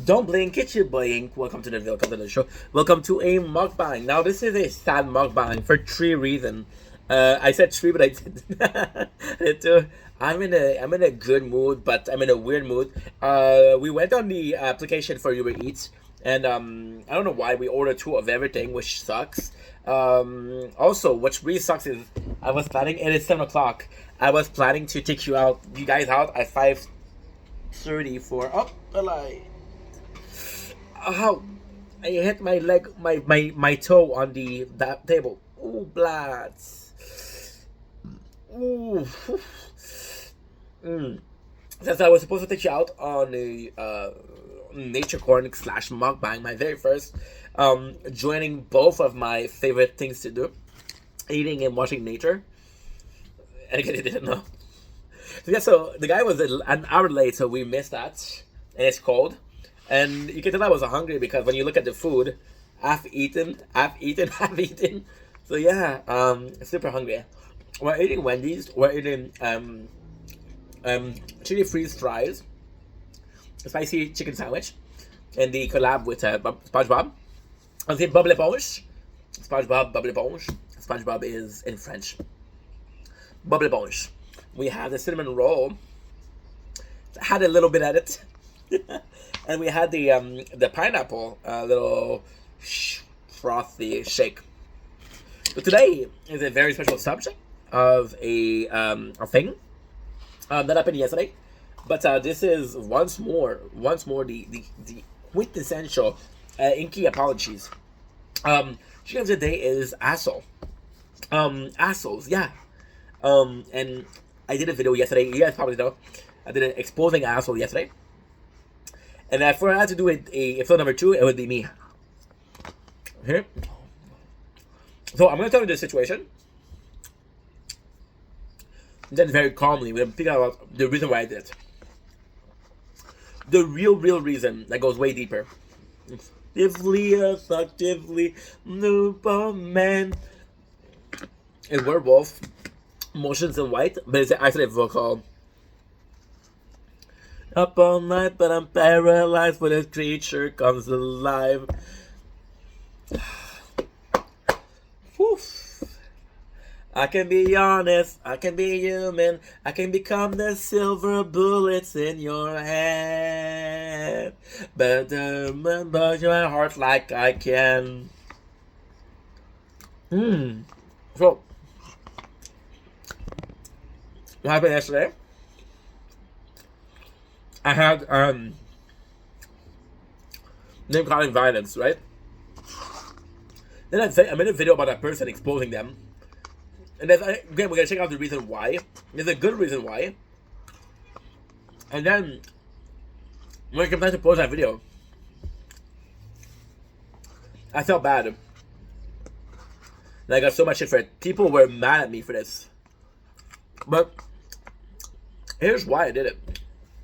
Don't blink, it's your boy Ink. Welcome to the show. Welcome to a mukbang. Now this is a sad mukbang for three reasons. I said three, but I did two. I'm in a good mood, but I'm in a weird mood. We went on the application for Uber Eats, and I don't know why we ordered two of everything, which sucks. Also, what really sucks is I was planning, and it's 7 o'clock. I was planning to take you guys out at 5:30 for the light. How I hit my leg, my toe on that table. Ooh, blood. Ooh. Since I was supposed to take you out on a nature corner slash mukbang, my very first, joining both of my favorite things to do, eating and watching nature. And again, I didn't know. So yeah, so the guy was an hour late, so we missed that, and it's cold. And you can tell I was hungry because when you look at the food, I've eaten. I've eaten. So yeah, super hungry. We're eating Wendy's. We're eating chili freeze fries, a spicy chicken sandwich, and the collab with SpongeBob. I'll say Bubble Éponge. SpongeBob, Bubble Éponge. SpongeBob is in French. Bubble Éponge. We have the cinnamon roll. Had a little bit at it. And we had the pineapple little frothy shake. So today is a very special subject of a thing that happened yesterday, but this is once more the quintessential Inky apologies. Chicken of the day is asshole. Assholes, yeah. And I did a video yesterday. You guys probably know I did an exposing asshole yesterday. And if I had to do episode number 2, it would be me. Here. So I'm going to tell you the situation. And then very calmly, we're going to figure out the reason why I did it. The real reason that goes way deeper. Effectively, man. Is werewolf. Motions in white, but it's actually a vocal. Up all night, but I'm paralyzed when this creature comes alive. I can be honest, I can be human, I can become the silver bullets in your head. But your heart like I can. So, what happened yesterday? I had name calling violence, right? Then I made a video about that person exposing them, and then again we're gonna check out the reason why. There's a good reason why, and then when it came time to post that video, I felt bad, and I got so much shit for it. People were mad at me for this, but here's why I did it,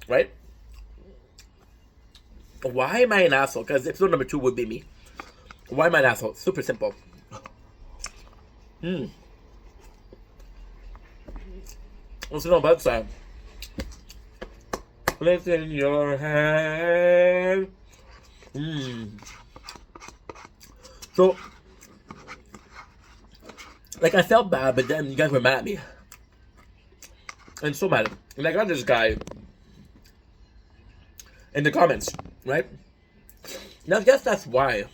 right? Why am I an asshole? Because episode number 2 would be me. Why am I an asshole? Super simple. What's it about that? Lift in your hand. So, like, I felt bad, but then you guys were mad at me. And so mad. And I got this guy in the comments, right? Now, I guess that's why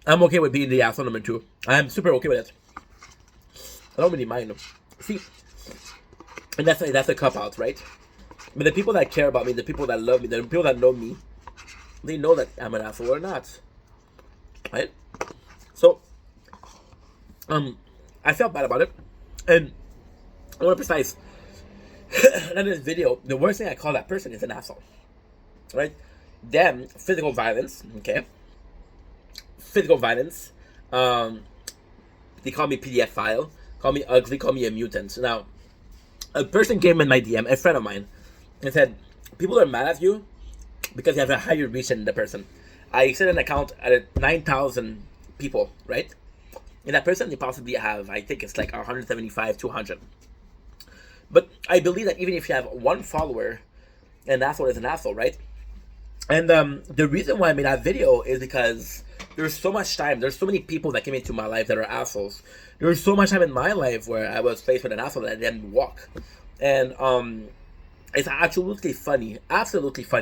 I'm okay with being the asshole number 2. I'm super okay with it. I don't really mind. See, and that's a cop out, right? But the people that care about me, the people that love me, the people that know me, they know that I'm an asshole or not, right? So, I felt bad about it, and I want to precise. In this video, the worst thing I call that person is an asshole, right? Then physical violence, okay? Physical violence. They call me PDF file, call me ugly, call me a mutant. Now, a person came in my DM, a friend of mine, and said, people are mad at you because you have a higher reach than the person. I set an account at 9,000 people, right? And that person, they possibly have, I think it's like 175, 200. But I believe that even if you have one follower, an asshole is an asshole, right? And the reason why I made that video is because there's so much time. There's so many people that came into my life that are assholes. There was so much time in my life where I was faced with an asshole that I didn't walk. And it's absolutely funny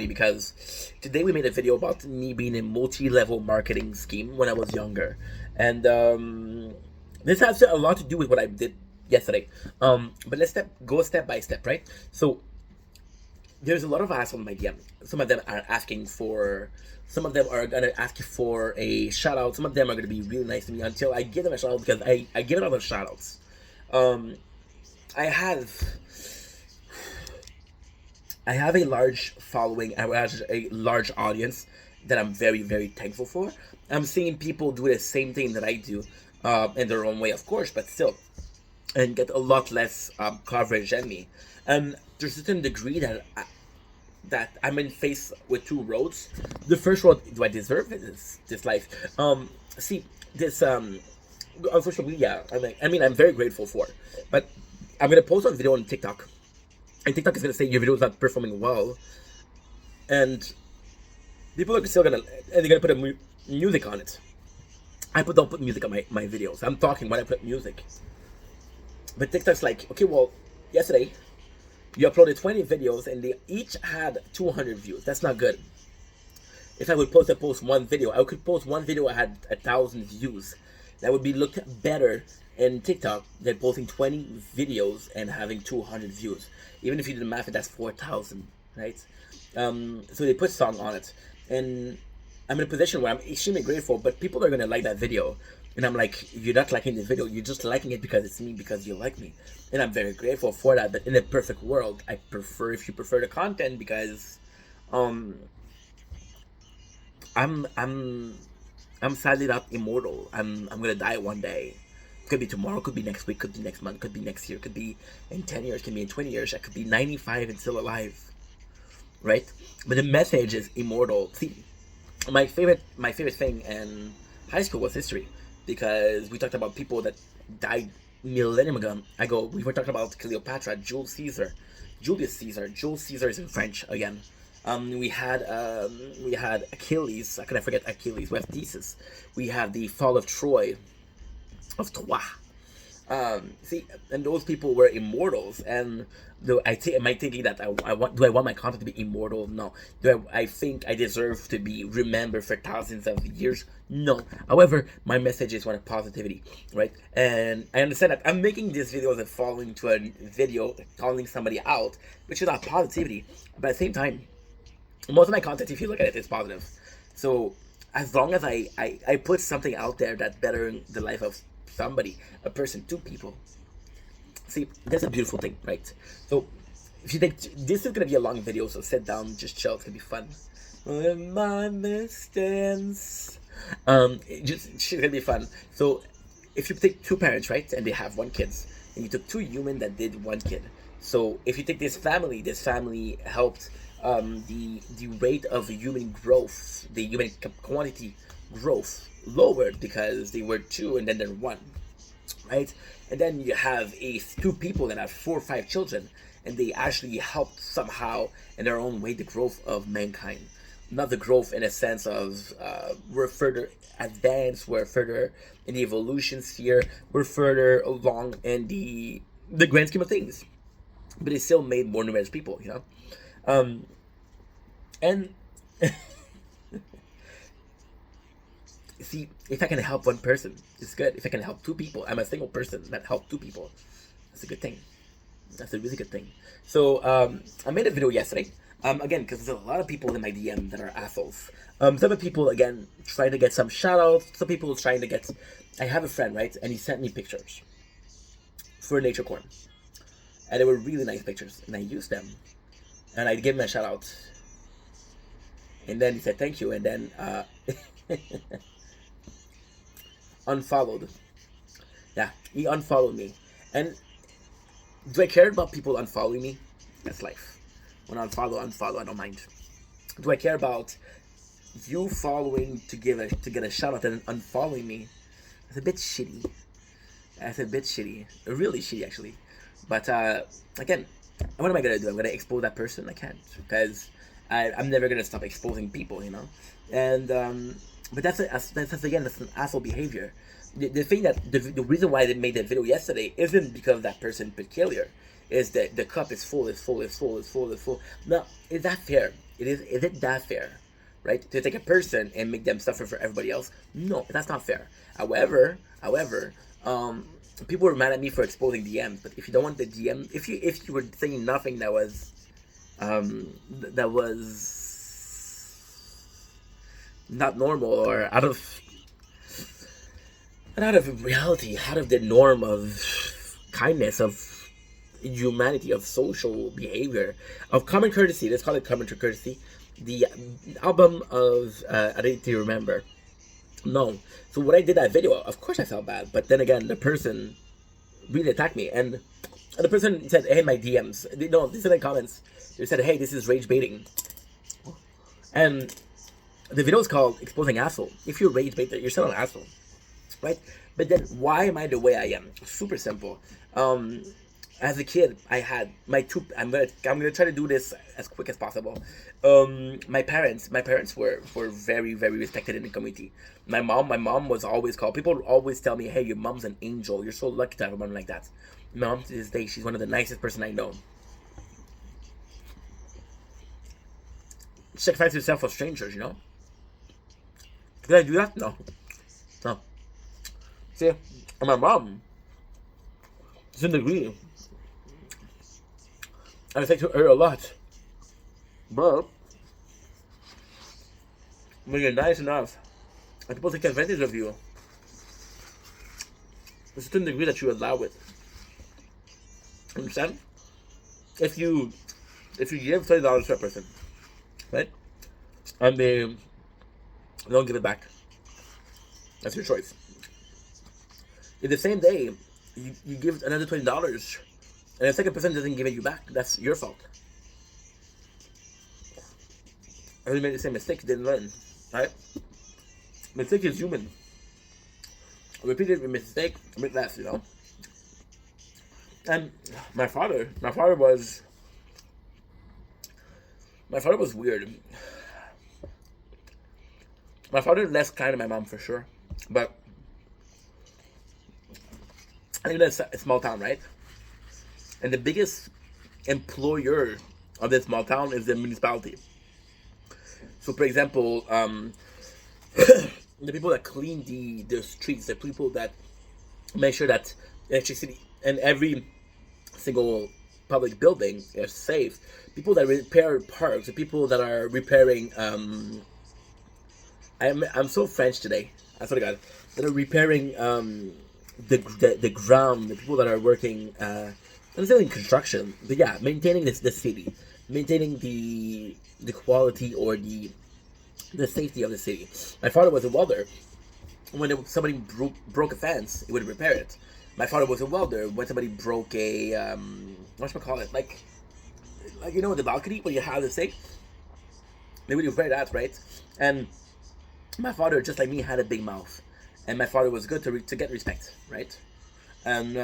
because today we made a video about me being a multi-level marketing scheme when I was younger. And this has a lot to do with what I did yesterday. But let's go step by step, right? So there's a lot of assholes in my DM. Some of them are asking for, some of them are gonna ask you for a shout out. Some of them are gonna be really nice to me until I give them a shout out, because I give them other shout outs. I have a large following. I have a large audience that I'm very, very thankful for. I'm seeing people do the same thing that I do, in their own way, of course, but still, and get a lot less coverage than me. And there's a certain degree that I'm in face with two roads. The first road, do I deserve this life? See, this on social media, I'm very grateful for, but I'm gonna post a video on TikTok, and TikTok is gonna say your video is not performing well, and people are still and they're gonna put music on it. Don't put music on my videos. I'm talking when I put music. But TikTok's like, okay, well, yesterday you uploaded 20 videos and they each had 200 views. That's not good. If I would post one video, I could post one video I had 1,000 views. That would be looked better in TikTok than posting 20 videos and having 200 views. Even if you do the math, that's 4,000, right? So they put song on it, and I'm in a position where I'm extremely grateful, but people are gonna like that video. And I'm like, you're not liking the video, you're just liking it because it's me, because you like me. And I'm very grateful for that. But in a perfect world, I prefer if you prefer the content, because I'm sadly not immortal. I'm gonna die one day. Could be tomorrow, could be next week, could be next month, could be next year, could be in 10 years, could be in 20 years. I could be 95 and still alive, right? But the message is immortal. See, my favorite thing in high school was history, because we talked about people that died millennium ago. We were talking about Cleopatra, Julius Caesar. Julius Caesar is in French again. We had Achilles. I couldn't forget Achilles. We have Theseus. We have the fall of Troy, of Troy. See, and those people were immortals. And am I thinking that do I want my content to be immortal? No. Do I think I deserve to be remembered for thousands of years? No. However, my message is one of positivity, right? And I understand that I'm making this video as a following to a video calling somebody out, which is not positivity. But at the same time, most of my content, if you look at it, is positive. So as long as I put something out there that's bettering the life of somebody, a person, two people. See, that's a beautiful thing, right? So if you think this is gonna be a long video, so sit down, just chill, it's gonna be fun. My distance. It's gonna be fun. So if you take two parents, right, and they have one kid, and you took two humans that did one kid. So if you take this family helped the rate of human growth, the human quantity growth lowered, because they were two and then they're one, right? And then you have two people that have 4 or 5 children, and they actually helped somehow in their own way the growth of mankind. Not the growth in a sense of we're further advanced, we're further in the evolution sphere, we're further along in the grand scheme of things, but it still made more numerous people, and see, if I can help one person, it's good. If I can help 2 people, I'm a single person that helped 2 people. That's a good thing. That's a really good thing. So I made a video yesterday. Again, because there's a lot of people in my DM that are assholes. Some people, again, trying to get some shout outs. Some people trying to get. I have a friend, right? And he sent me pictures for Nature Corn. And they were really nice pictures. And I used them. And I gave him a shout out. And then he said thank you. And then unfollowed. Yeah, he unfollowed me. And do I care about people unfollowing me? That's life. When I unfollow, I don't mind. Do I care about you following to get a shout out and unfollowing me? That's a bit shitty. Really shitty, actually. But again, what am I gonna do? I'm gonna expose that person? I can't, because I'm never gonna stop exposing people, and but that's again, that's an asshole behavior. The thing that the reason why they made that video yesterday isn't because that person peculiar, is that the cup is full, is full, is full, is full, is full. Now, is that fair? Is it that fair, right? To take a person and make them suffer for everybody else? No, that's not fair. However, people were mad at me for exposing DMs, but if you don't want the DM, if you were saying nothing that was not normal or out of reality, out of the norm of kindness, of humanity, of social behavior, of common courtesy. Let's call it common courtesy. The album of I need to remember. No. So when I did that video, of course I felt bad. But then again, the person really attacked me, and the person said, "Hey, my DMs." They said in comments. They said, "Hey, this is rage baiting," and the video is called "Exposing Asshole." If you're rage baiter, you're still an asshole, right? But then, why am I the way I am? Super simple. As a kid, I had my two. I'm gonna try to do this as quick as possible. My parents were very, very respected in the community. My mom was always called. People would always tell me, "Hey, your mom's an angel. You're so lucky to have a mom like that." My mom, to this day, she's one of the nicest person I know. She sacrificed herself for strangers, Did I do that? No. See, and my mom is in the degree. I respect her a lot. But when you're nice enough and people take advantage of you, there's a certain degree that you allow it. Understand? If you give $30 to a person, right? And they don't give it back, that's your choice. In the same day, you give another $20, and the second person doesn't give it you back, that's your fault. And you made the same mistake, you didn't learn, right? Mistake is human. Repeated mistake, make less, And my father was weird. My father is less kind than my mom for sure, but I live in a small town, right? And the biggest employer of this small town is the municipality. So, for example, the people that clean the streets, the people that make sure that electricity and every single public building is safe, people that repair parks, the people that are repairing. I'm so French today. I swear to God, that are repairing the ground, the people that are working. I'm saying construction, but yeah, maintaining the city, maintaining the quality or the safety of the city. My father was a welder. When somebody broke a fence, he would repair it. My father was a welder. When somebody broke a whatchamacallit, like the balcony where you have the thing, they would repair that, right? And my father, just like me, had a big mouth, and my father was good to get respect, right? And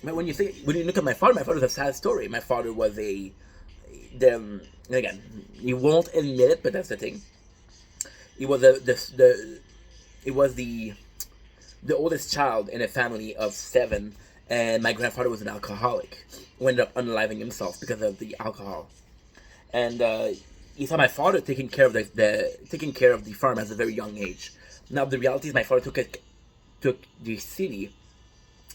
when you look at my father was a sad story. My father was again, you won't admit it, but that's the thing. He was the oldest child in a family of 7, and my grandfather was an alcoholic, who ended up unaliving himself because of the alcohol. And he saw my father taking care of the farm at a very young age. Now the reality is, my father took the city.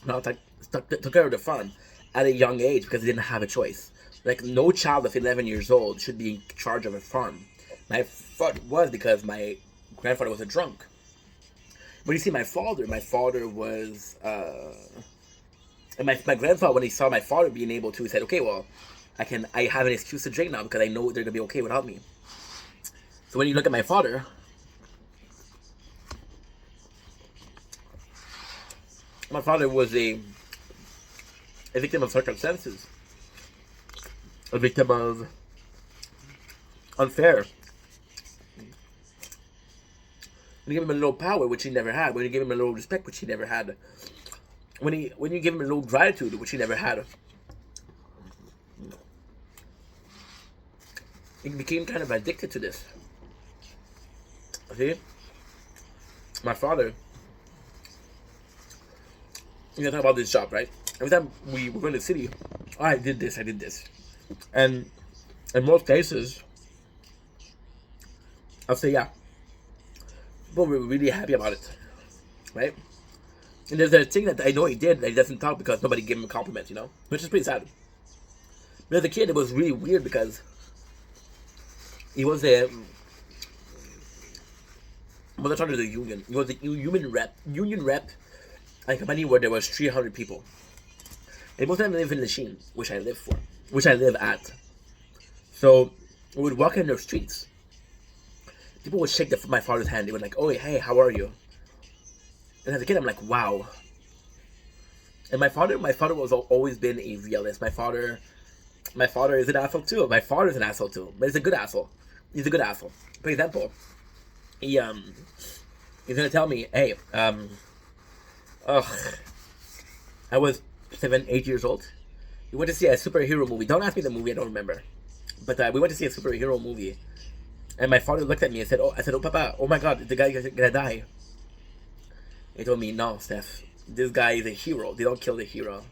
Now took care of the farm at a young age because he didn't have a choice. Like, no child of 11 years old should be in charge of a farm. My father was, because my grandfather was a drunk. When you see my father was, and my grandfather, when he saw my father being able to, he said, "Okay, well, I have an excuse to drink now because I know they're gonna be okay without me." So when you look at my father, was a victim of circumstances, a victim of unfair. When you give him a little power, which he never had. When you give him a little respect, which he never had. When you give him a little gratitude, which he never had. he became kind of addicted to this. See, my father. You know, talk about this job, right? Every time we were going to the city, oh, I did this, and in most cases, I'll say, yeah, people were really happy about it, right? And there's a thing that I know he did that he doesn't talk because nobody gave him a compliment, which is pretty sad. But as a kid, it was really weird because he was under the union. He was a union rep, at a company where there was 300 people. And most of them live in Lachine, which I live at. So we would walk in the streets. People would shake my father's hand. They were like, "Oh, hey, how are you?" And as a kid, I'm like, "Wow." And my father was always been a realist. My father is an asshole too. My father's an asshole too, but he's a good asshole. He's a good asshole. For example, he's gonna tell me, "Hey, I was 7, 8 years old. We went to see a superhero movie. Don't ask me the movie, I don't remember. But we went to see a superhero movie. And my father looked at me and said, oh, Papa, oh my God, the guy is gonna die." He told me, "No, Steph, this guy is a hero. They don't kill the hero."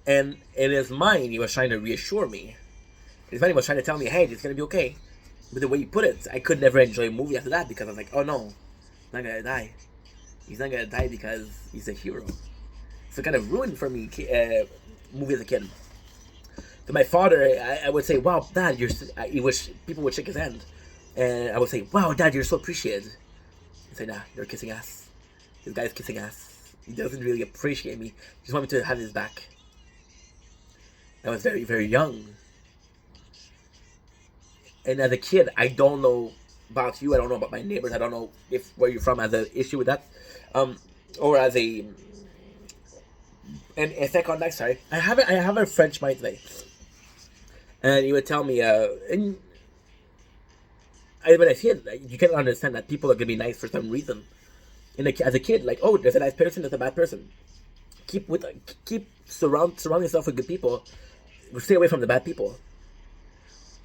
And in his mind, he was trying to reassure me. In his mind, he was trying to tell me, "Hey, it's gonna be okay." But the way he put it, I could never enjoy a movie after that because I was like, "Oh no, he's not gonna die. He's not gonna die because he's a hero." So it kind of ruined for me movie as a kid. To my father, I would say, "Wow, Dad, he wish people would shake his hand, and I would say, "Wow, Dad, you're so appreciated." He'd say, "Nah, you're kissing ass. This guy's kissing ass. He doesn't really appreciate me. He just want me to have his back." I was very, very young, and as a kid, I don't know about you. I don't know about my neighbors. I don't know where you're from has an issue with that, or as an effect on that. Sorry, I have a French mind today. And he would tell me, when I see it, you can understand that people are gonna be nice for some reason. And as a kid, like, oh, there's a nice person, there's a bad person. Surround yourself with good people. Stay away from the bad people.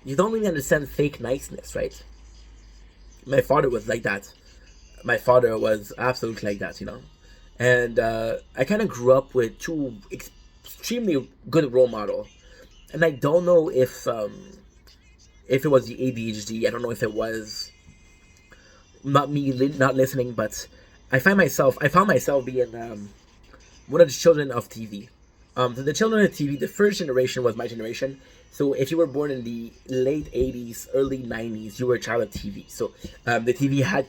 You don't really understand fake niceness, right? My father was like that. My father was absolutely like that, And I kind of grew up with two extremely good role models. And I don't know if it was the ADHD. I don't know if it was not me not listening, but I found myself being one of the children of TV. So the children of TV, the first generation was my generation. So if you were born in the late 80s, early 90s, you were a child of TV. So the TV had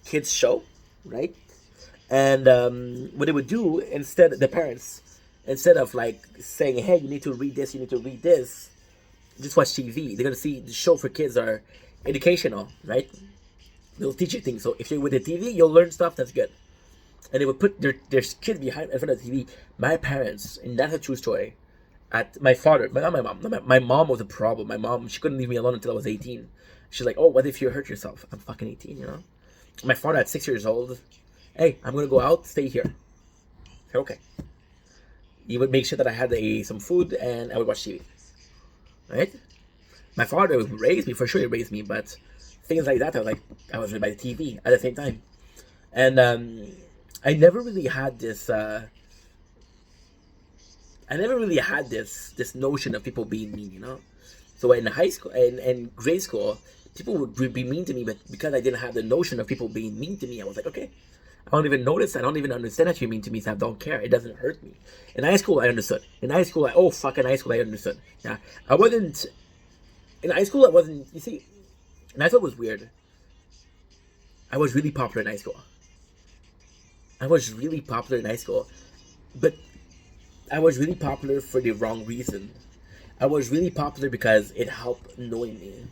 kids show, right? And what they would do the parents, instead of like saying, "Hey, you need to read this, just watch TV." They're gonna see the show for kids are educational, right? They'll teach you things. So if you're with the TV, you'll learn stuff that's good. And they would put their kids behind in front of the TV. My parents, and that's a true story. My mom was a problem. My mom, she couldn't leave me alone until I was 18. She's like, "Oh, what if you hurt yourself?" I'm fucking 18, My father at 6 years old, "Hey, I'm gonna go out, stay here." I said, "Okay." He would make sure that I had some food and I would watch TV. Right? My father raised me, for sure he raised me, but things like that, I was raised by the TV at the same time. And I never really had this notion of people being mean, So in high school and grade school, people would be mean to me, but because I didn't have the notion of people being mean to me, I was like, okay, I don't even notice. I don't even understand that you're mean to me, so I don't care. It doesn't hurt me. In high school, I understood. In high school, I understood. Yeah, in high school, you see, in high school it was weird. I was really popular in high school. But I was really popular for the wrong reason. I was really popular because it helped knowing me.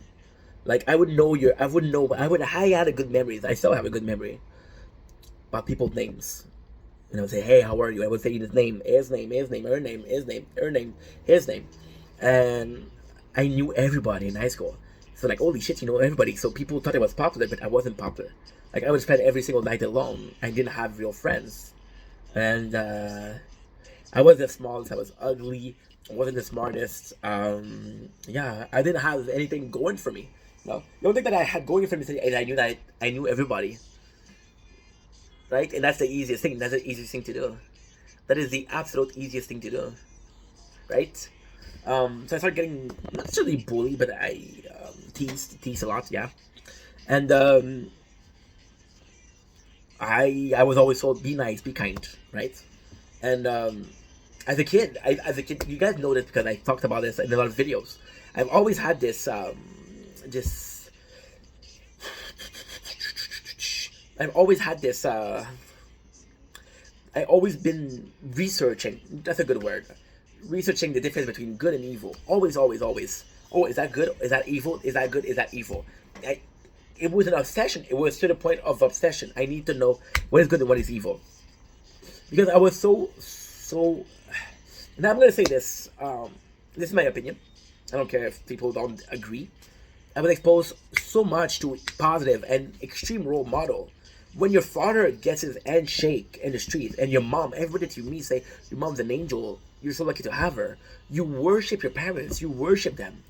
Like, I had a good memory. I still have a good memory about people's names. And I would say, "Hey, how are you?" I would say his name, her name. And I knew everybody in high school. So like, holy shit, you know everybody. So people thought I was popular, but I wasn't popular. Like, I would spend every single night alone. I didn't have real friends. And I was as small as I was ugly. wasn't the smartest. Yeah, I didn't have anything going for me. No, the only thing that I had going for me is I knew that I knew everybody, right? And that's the easiest thing. That's the easiest thing to do. That is the absolute easiest thing to do, right? So I started getting not necessarily bullied, but I teased a lot, yeah. And I was always told be nice, be kind, right? And as a kid, you guys know this because I talked about this in a lot of videos. I've always had this. I've always had this. I always been researching. That's a good word. Researching the difference between good and evil. Always, always, always. Oh, is that good? Is that evil? Is that good? Is that evil? I, it was an obsession. It was to the point of obsession. I need to know what is good and what is evil. Because I was so. Now I'm gonna say this. This is my opinion. I don't care if people don't agree. I was exposed so much to positive and extreme role model. When your father gets his hand shake in the street, and your mom, everybody that you meet say your mom's an angel, you're so lucky to have her. You worship your parents. You worship them.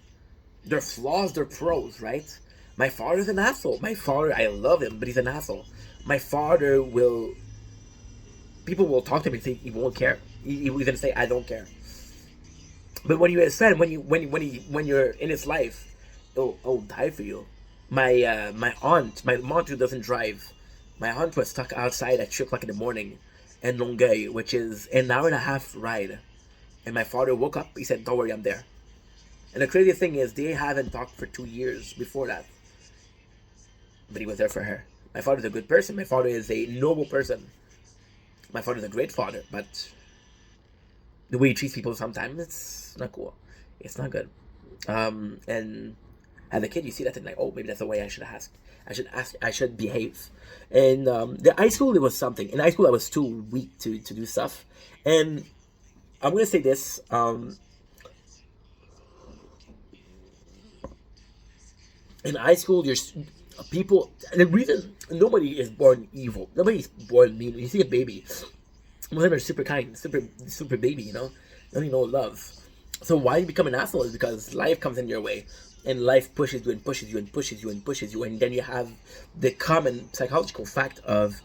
Their flaws, their pros, right? My father's an asshole. My father, I love him, but he's an asshole. My father will. People will talk to him and say he won't care. He's gonna say I don't care. But when you're his friend, when you're in his life, oh die for you. My aunt who doesn't drive, my aunt was stuck outside at 3 o'clock in the morning in Longueuil, which is an hour and a half ride. And my father woke up. He said, "Don't worry, I'm there." And the crazy thing is, they haven't talked for 2 years before that. But he was there for her. My father's a good person. My father is a noble person. My father's a great father, but the way he treats people sometimes, it's not cool. It's not good. And as a kid, you see that and like, oh, maybe that's the way I should ask. I should behave. And the high school, it was something. In high school, I was too weak to do stuff. And I'm gonna say this. In high school, there's people. The reason nobody is born evil. Nobody's born mean. You see a baby, most of them are super kind, super baby. You know, they don't even know love. So why you become an asshole is because life comes in your way, and life pushes you and pushes you and pushes you and pushes you, and then you have the common psychological fact of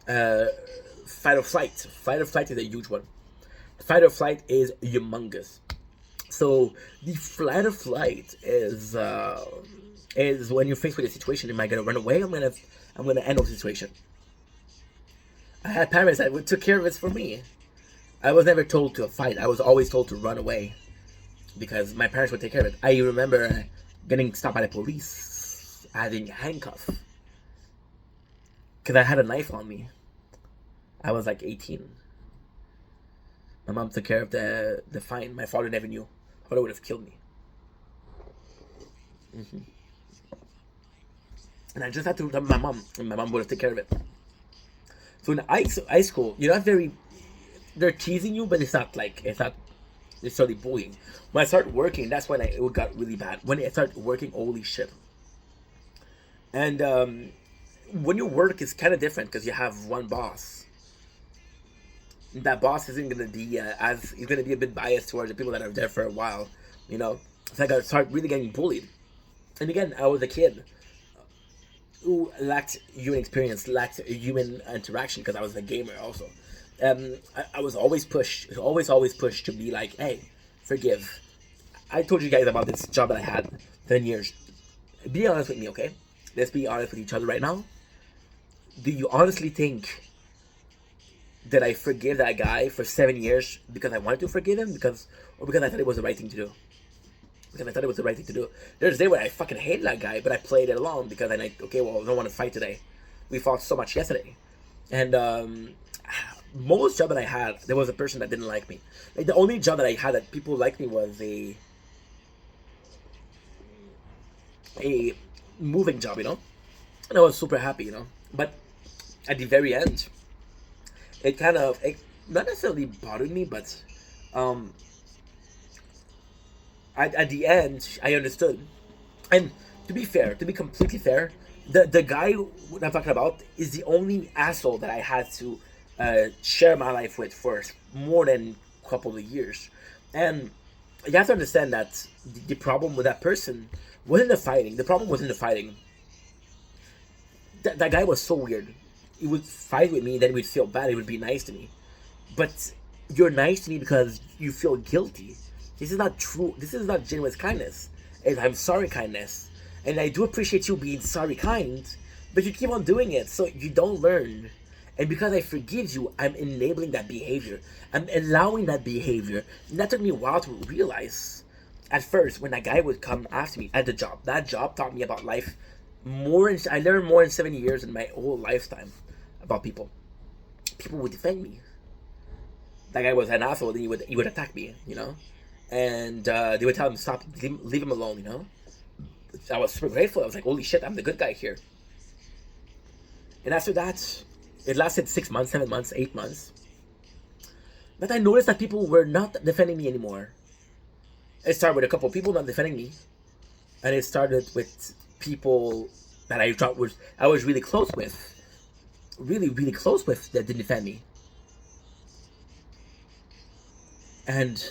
fight or flight. Fight or flight is a huge one. Fight or flight is humongous. So the fight or flight is when you're faced with a situation. Am I gonna run away? I'm gonna handle the situation. I had parents that took care of it for me. I was never told to fight. I was always told to run away because my parents would take care of it. I remember getting stopped by the police, having handcuffs because I had a knife on me. I was like 18. My mom took care of the fine. My father never knew. My father would have killed me. And I just had to tell my mom, and my mom would have taken care of it. So in high school, you're not very. They're teasing you, but it's not necessarily bullying. When I started working, that's when it got really bad. When I started working, holy shit. And when you work, it's kind of different because you have one boss. That boss isn't gonna be he's gonna be a bit biased towards the people that are there for a while, you know. So I got to start really getting bullied. And again, I was a kid who lacked human experience, lacked human interaction because I was a gamer also. I was always pushed to be like, hey, forgive. I told you guys about this job that I had 10 years. Be honest with me, okay? Let's be honest with each other right now. Do you honestly think that I forgive that guy for 7 years because I wanted to forgive him, or because I thought it was the right thing to do? Because I thought it was the right thing to do. There's a day where I fucking hated that guy, but I played it along because I okay, well, I don't want to fight today. We fought so much yesterday, and most job that I had, there was a person that didn't like me. Like the only job that I had that people liked me was a moving job, you know, and I was super happy, you know. But at the very end, it not necessarily bothered me, but at the end I understood. And to be fair, to be completely fair, the guy I'm talking about is the only asshole that I had to share my life with for more than a couple of years. And you have to understand that the problem with that person wasn't the fighting. The problem wasn't the fighting. That guy was so weird. He would fight with me, then he would feel bad. He would be nice to me, but you're nice to me because you feel guilty. This is not true. This is not genuine kindness. And I'm sorry kindness. And I do appreciate you being sorry kind, but you keep on doing it, so you don't learn. And because I forgive you, I'm enabling that behavior. I'm allowing that behavior. And that took me a while to realize. At first, when that guy would come after me at the job, that job taught me about life more. I learned more in 70 years in my whole lifetime about people. People would defend me. That guy was an asshole. Then he would attack me, and they would tell him stop, leave him alone, I was super grateful. I was like, holy shit, I'm the good guy here. And after that, it lasted 6 months, 7 months, 8 months. But I noticed that people were not defending me anymore. It started with a couple of people not defending me, and it started with people that I thought I was really close with, really really close with, that didn't defend me. And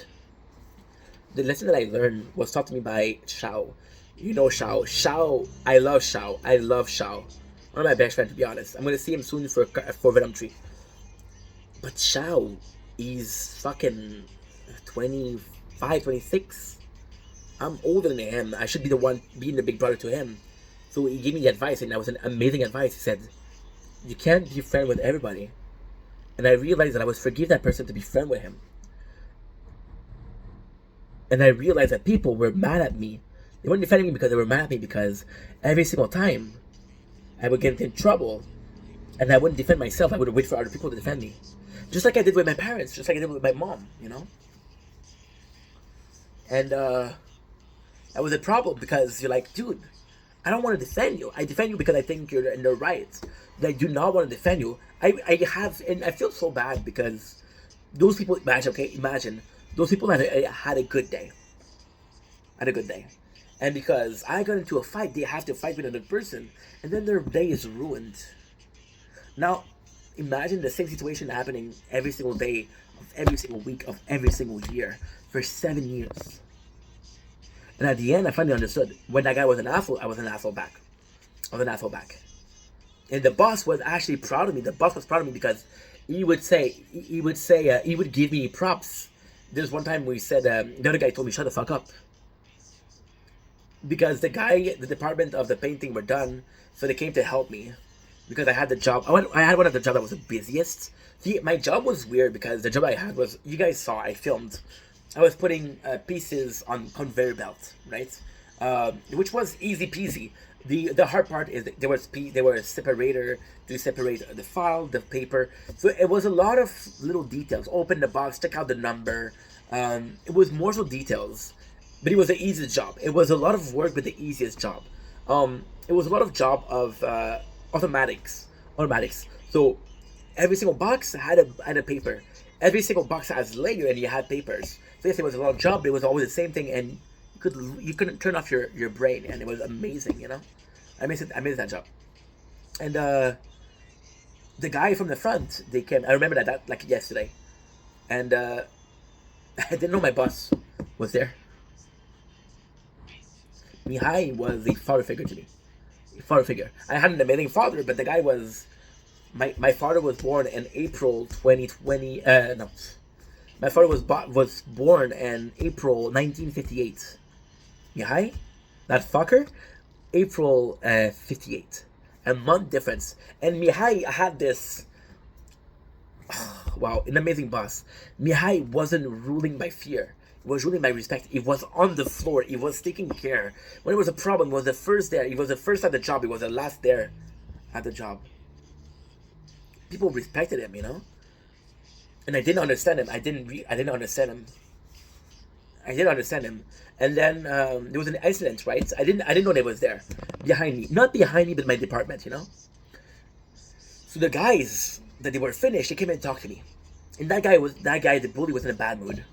the lesson that I learned was taught to me by Shao. You know Shao. Shao, I love Shao. I love Shao. One of my best friends, to be honest. I'm gonna see him soon for Venom 3. But Shao, he's fucking 25, 26. I'm older than him. I should be the one being the big brother to him. So he gave me the advice, and that was an amazing advice. He said, you can't be friend with everybody. And I realized that I was forgive that person to be friend with him. And I realized that people were mad at me. They weren't defending me because they were mad at me, because every single time I would get in trouble and I wouldn't defend myself. I would wait for other people to defend me. Just like I did with my parents, just like I did with my mom, And that was a problem, because you're like, dude, I don't want to defend you. I defend you because I think you're in the right. I do not want to defend you. I feel so bad because those people, imagine those people had a good day. And because I got into a fight, they have to fight with another person, and then their day is ruined. Now, imagine the same situation happening every single day, of every single week, of every single year, for 7 years. And at the end, I finally understood. When that guy was an asshole, I was an asshole back. And the boss was actually proud of me. The boss was proud of me because he would give me props. There's one time we said, the other guy told me, shut the fuck up. Because the department of the painting were done, so they came to help me. Because I had the job. I had one of the jobs that was the busiest. See, my job was weird because the job I had was, you guys saw, I filmed. I was putting pieces on conveyor belt, right? Which was easy peasy. The hard part is that there was a separator to separate the file, the paper. So it was a lot of little details. Open the box, check out the number. It was more so details, but it was the easiest job. It was a lot of work, but the easiest job. It was a lot of job of automatics. So every single box had a paper. Every single box has layer, and you had papers. So yes, it was a lot of job, but it was always the same thing, and you couldn't turn off your brain, and it was amazing, I missed that job. And the guy from the front, they came. I remember that like yesterday, and I didn't know my boss was there. Mihai was a father figure to me. I had an amazing father, but the guy was. My father was born in April 2020. No, my father was born in April 1958. Mihai, that fucker, April 58, a month difference. And Mihai had this. Wow, an amazing boss. Mihai wasn't ruling by fear. He was ruling by respect. He was on the floor. He was taking care. When it was a problem, he was the first there. He was the first at the job. He was the last there at the job. People respected him, and I didn't understand him. I didn't understand him. And then there was an incident, right? I didn't know they was there behind me, not behind me, but my department, So the guys that they were finished, they came and talked to me, and that guy, the bully, was in a bad mood.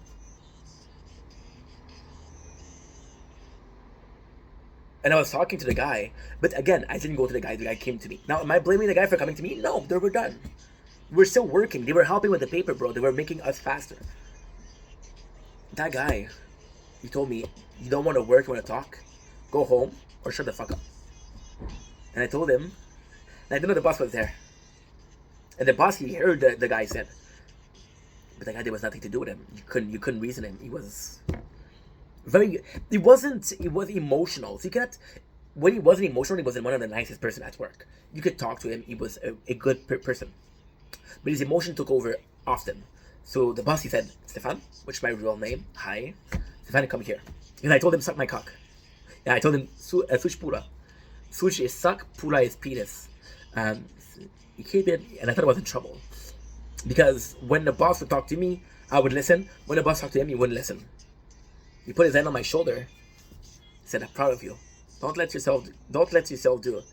And I was talking to the guy, but again, I didn't go to the guy. The guy came to me. Now, am I blaming the guy for coming to me? No, they were done. We're still working. They were helping with the paper, bro. They were making us faster. That guy, he told me, you don't want to work, you want to talk? Go home or shut the fuck up. And I told him, and I didn't know the boss was there. And the boss, he heard the guy said, but the guy, there was nothing to do with him. You couldn't reason him. He was it was emotional. So you cannot, when he wasn't emotional, he wasn't one of the nicest person at work. You could talk to him. He was a good person. But his emotion took over often. So the boss, he said, Stefan, which is my real name, hi. Stefan, come here. And I told him, suck my cock. Yeah, I told him, such pura. Such is suck, pura is penis. He came in, and I thought I was in trouble. Because when the boss would talk to me, I would listen. When the boss talked to him, he wouldn't listen. He put his hand on my shoulder. He said, I'm proud of you. Don't let yourself do it.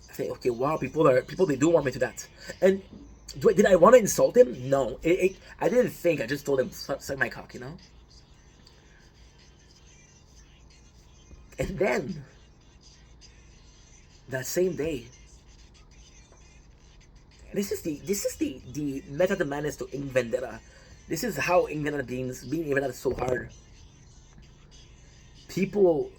I say, okay, wow, people, they do want me to that. And did I want to insult him? No. I didn't think. I just told him, suck my cock, you know? And then, that same day, this is the method of madness to Ing Vendetta. This is how Ing Vendetta being Vendetta is so hard. People,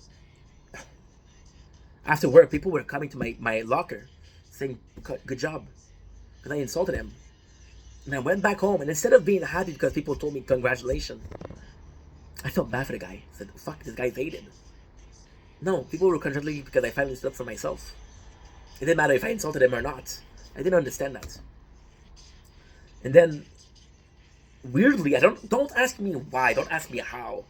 after work, people were coming to my locker saying, good job, because I insulted him. And I went back home, and instead of being happy because people told me congratulations, I felt bad for the guy. I said, fuck, this guy's hated. No, people were congratulating me because I finally stood up for myself. It didn't matter if I insulted him or not. I didn't understand that. And then, weirdly, don't ask me why, don't ask me how.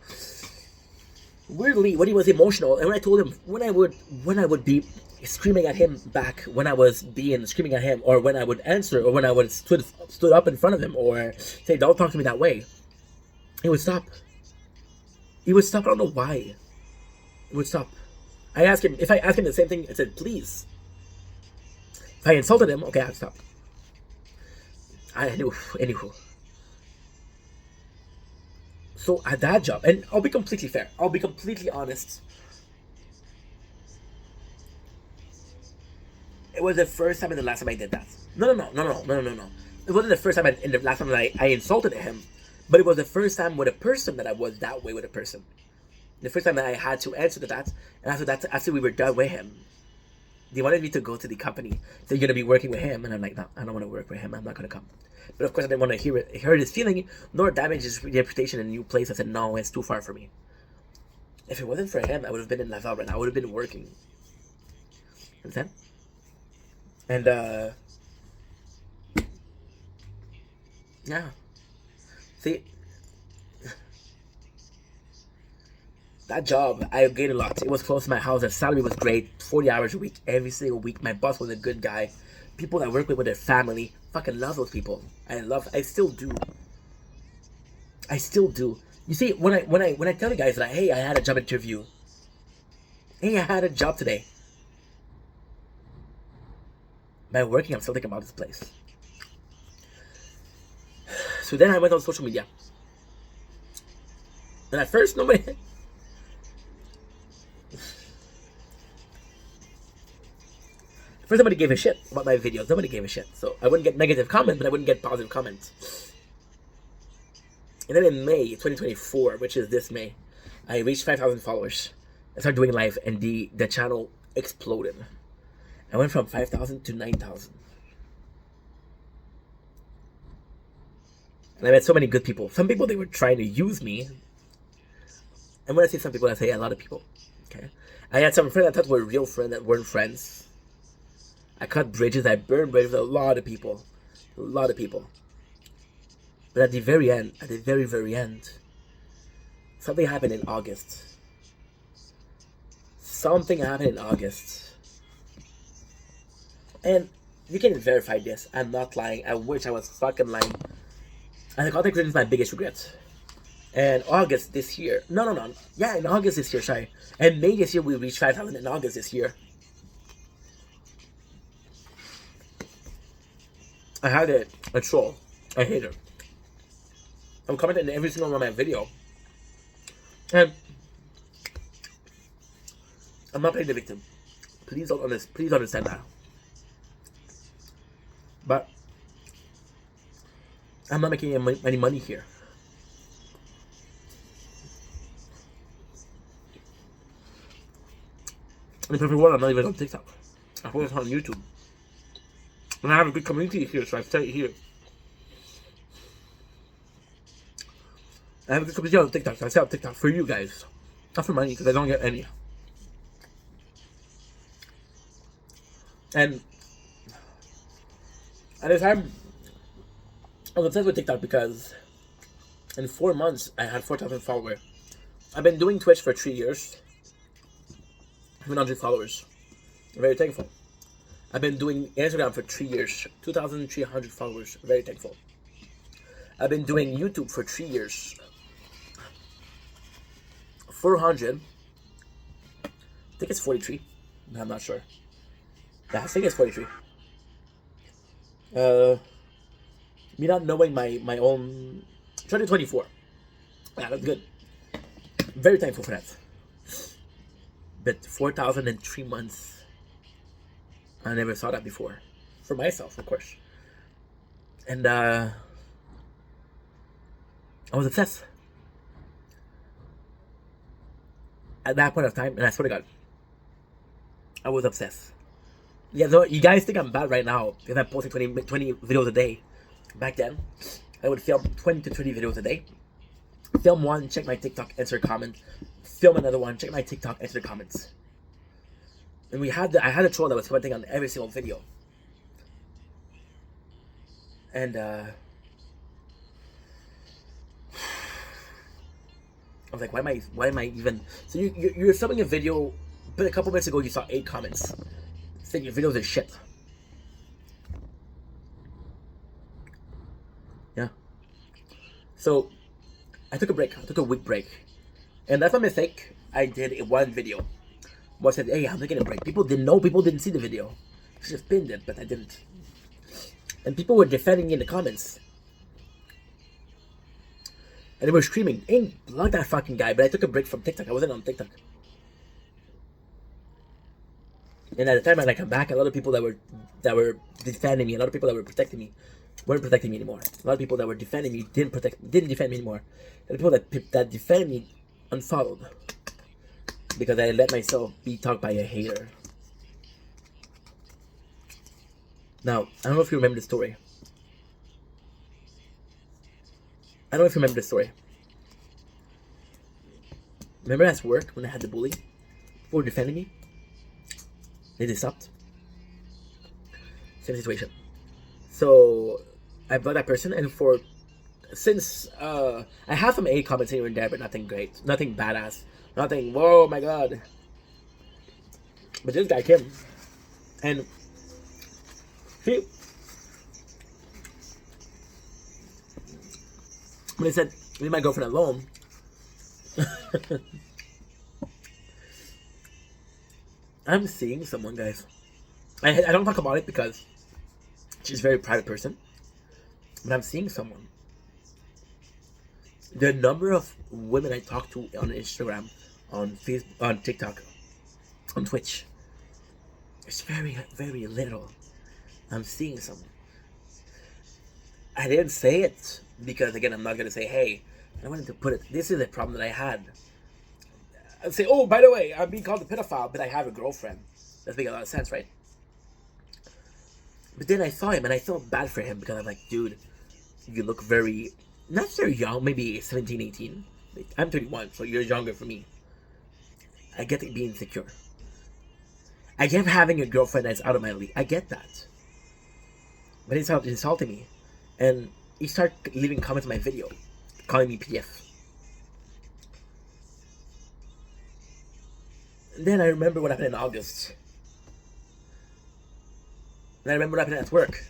Weirdly, when he was emotional, and when I told him, when I would be screaming at him back, when I was screaming at him, or when I would answer, or when I would stood up in front of him, or say, don't talk to me that way, he would stop. He would stop. I don't know why. He would stop. If I asked him the same thing, I said, please. If I insulted him, okay, I'd stop. Anywho. So at that job, and I'll be completely fair, I'll be completely honest. It was the first time and the last time I did that. No. It wasn't the first time and the last time that I insulted him, but it was the first time with a person that I was that way with a person. The first time that I had to answer to that, and after we were done with him, they wanted me to go to the company. So you're gonna be working with him, and I'm like, no, I don't want to work with him. I'm not gonna come. But of course, I didn't want to hurt his feeling, nor damage his reputation in a new place. I said, no, it's too far for me. If it wasn't for him, I would have been in Laval right now. I would have been working. Understand? And yeah. See, that job, I gained a lot. It was close to my house. The salary was great. 40 hours a week, every single week. My boss was a good guy. People that I work with their family. Fucking love those people. I still do. You see, when I tell you guys that, hey, I had a job interview. Hey, I had a job today. By working, I'm still thinking about this place. So then I went on social media. And at first, nobody... First, nobody gave a shit about my videos. Nobody gave a shit. So I wouldn't get negative comments, but I wouldn't get positive comments. And then in May 2024, which is this May, I reached 5,000 followers. I started doing live, and the channel exploded. I went from 5,000 to 9,000. And I met so many good people. Some people, they were trying to use me. And when I say some people, I say a lot of people. Okay. I had some friends I thought were real friends that weren't friends. I cut bridges, I burned bridges with a lot of people. But at the very end, something happened in August. And you can verify this. I'm not lying. I wish I was fucking lying. And the contact creation is my biggest regret. And August this year. No. Yeah, in August this year, sorry. And May this year, we reached 5,000 in August this year. I had a troll. I hate her. I'm commenting every single one of my video. And I'm not playing the victim. Please understand that. But I'm not making any money here. In the perfect world, I'm not even on TikTok. I focus on YouTube. And I have a good community here, so I stay here. I have a good community on TikTok, so I stay on TikTok for you guys. Not for money, because I don't get any. And at the time, I was obsessed with TikTok because in 4 months, I had 4,000 followers. I've been doing Twitch for 3 years. 700 followers. I'm very thankful. I've been doing Instagram for 3 years. 2,300 followers. Very thankful. I've been doing YouTube for 3 years. 400. I think it's 43. I'm not sure. Yeah, I think it's 43. Me not knowing my own 2024. Yeah, that's good. Very thankful for that. But 4,000 in 3 months, I never saw that before. For myself, of course. And I was obsessed. At that point of time, and I swear to God, I was obsessed. Yeah, so you guys think I'm bad right now because I'm posting 20 videos a day. Back then, I would film 20 to 30 videos a day. Film one, check my TikTok, answer a comment. Film another one, check my TikTok, answer the comments. And I had a troll that was commenting on every single video. And I was like, why am I even? So you're filming a video, but a couple minutes ago you saw 8 comments saying your videos are shit. Yeah. So I took a break. I took a week break, and that's my mistake. I did one video. I said, hey, I'm taking a break. People didn't know. People didn't see the video. I should have pinned it, but I didn't. And people were defending me in the comments. And they were screaming, ain't block that fucking guy. But I took a break from TikTok. I wasn't on TikTok. And at the time when I come back, a lot of people that were defending me, a lot of people that were protecting me, weren't protecting me anymore. A lot of people that were defending me didn't defend me anymore. And the people that defended me unfollowed. Because I let myself be talked by a hater. Now, I don't know if you remember the story. I don't know if you remember the story. Remember at work when I had the bully? People were defending me? They stopped. Same situation. So, I blocked that person, and since I have some A comments here and there, but nothing great. Nothing badass. Nothing, whoa, my god. But this guy came. And when he said, leave my girlfriend alone. I'm seeing someone, guys. I don't talk about it because she's a very private person. But I'm seeing someone. The number of women I talk to on Instagram, on Facebook, on TikTok, on Twitch, it's very, very little. I'm seeing someone. I didn't say it because, again, I'm not going to say, hey, I wanted to put it, this is a problem that I had. I'd say, oh, by the way, I'm being called a pedophile, but I have a girlfriend. That makes a lot of sense, right? But then I saw him and I felt bad for him because I'm like, dude, you look very, not very young, maybe 17, 18. I'm 31, so you're younger for me. I get it being insecure. I get having a girlfriend that's out of my league. I get that. But it's insulting me. And he started leaving comments on my video, calling me PDF. And then I remember what happened in August. And I remember what happened at work.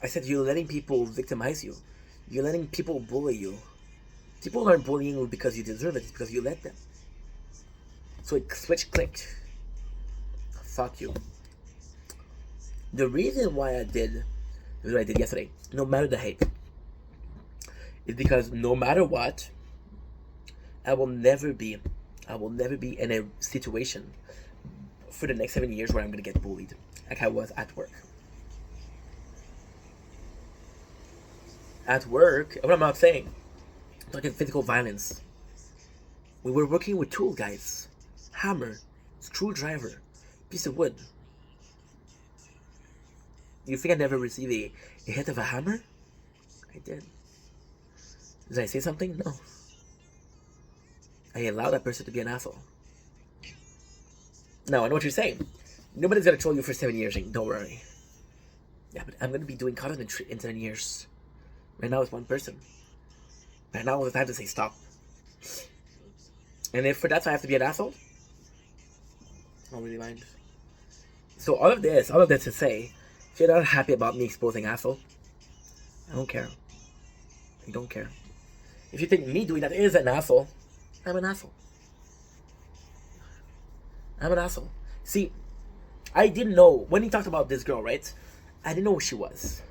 I said, you're letting people victimize you. You're letting people bully you. People aren't bullying you because you deserve it. It's because you let them. So it switch clicked. Fuck you. The reason why I did what I did yesterday, no matter the hate, is because no matter what, I will never be in a situation for the next 7 years where I'm gonna get bullied like I was at work. At work, what I'm not saying, I'm talking physical violence. We were working with tool, guys. Hammer, screwdriver, piece of wood. You think I never received a hit of a hammer? I did. Did I say something? No. I allowed that person to be an asshole. No, I know what you're saying. Nobody's gonna troll you for 7 years, don't worry. Yeah, but I'm gonna be doing content in 10 years. Right now it's one person. Right now it's time to say stop. And if for that I have to be an asshole, I don't really mind. So all of this to say, if you're not happy about me exposing asshole, I don't care. I don't care. If you think me doing that is an asshole, I'm an asshole. I'm an asshole. See, I didn't know, when he talked about this girl, right? I didn't know who she was.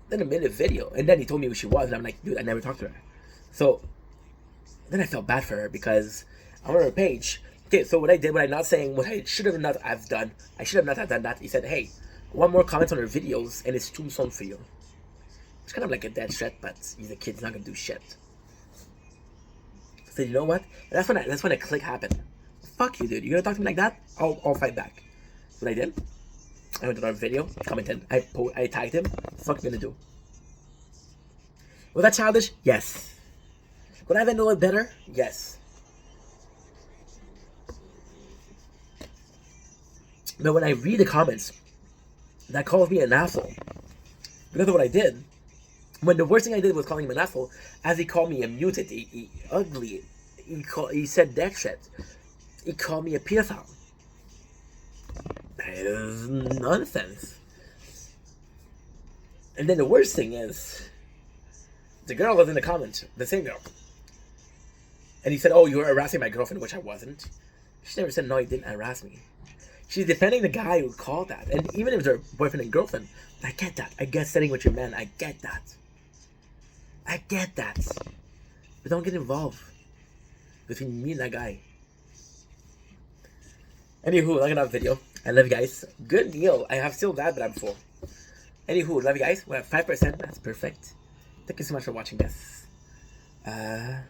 Then I made a video, and then he told me who she was, and I'm like, dude, I never talked to her. So, then I felt bad for her, because on her page, okay, so what I did, what I'm not saying, what I should have not have done, I should have not have done that. He said, hey, one more comment on her videos, and it's tombstone for you. It's kind of like a dead threat, but he's a kid, he's not gonna do shit. So you know what? And that's when a click happened. Fuck you, dude. You're gonna talk to me like that? I'll fight back. What I did? I went to our video, commented, I tagged him. Fuck you gonna do? Was that childish? Yes. Would I have been a little better? Yes. But when I read the comments that calls me an asshole because of what I did, when the worst thing I did was calling him an asshole, as he called me a mutant, he ugly, he said that shit. He called me a pedophile. That is nonsense. And then the worst thing is, the girl was in the comment, the same girl. And he said, oh, you were harassing my girlfriend, which I wasn't. She never said, no, he didn't harass me. She's defending the guy who called that. And even if it's her boyfriend and girlfriend, I get that. I get sitting with your man. I get that. I get that. But don't get involved between me and that guy. Anywho, look at that video. I love you guys. Good meal. I have still that, but I'm full. Anywho, love you guys. We're at 5%. That's perfect. Thank you so much for watching this. That's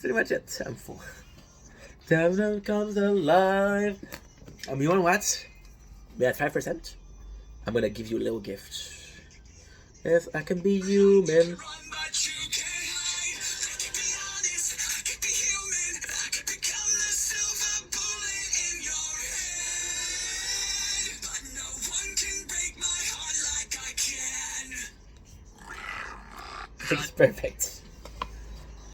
pretty much it. I'm full. Time comes alive. You want what? We're at 5%. I'm gonna give you a little gift. Yes, I can be human. It's perfect.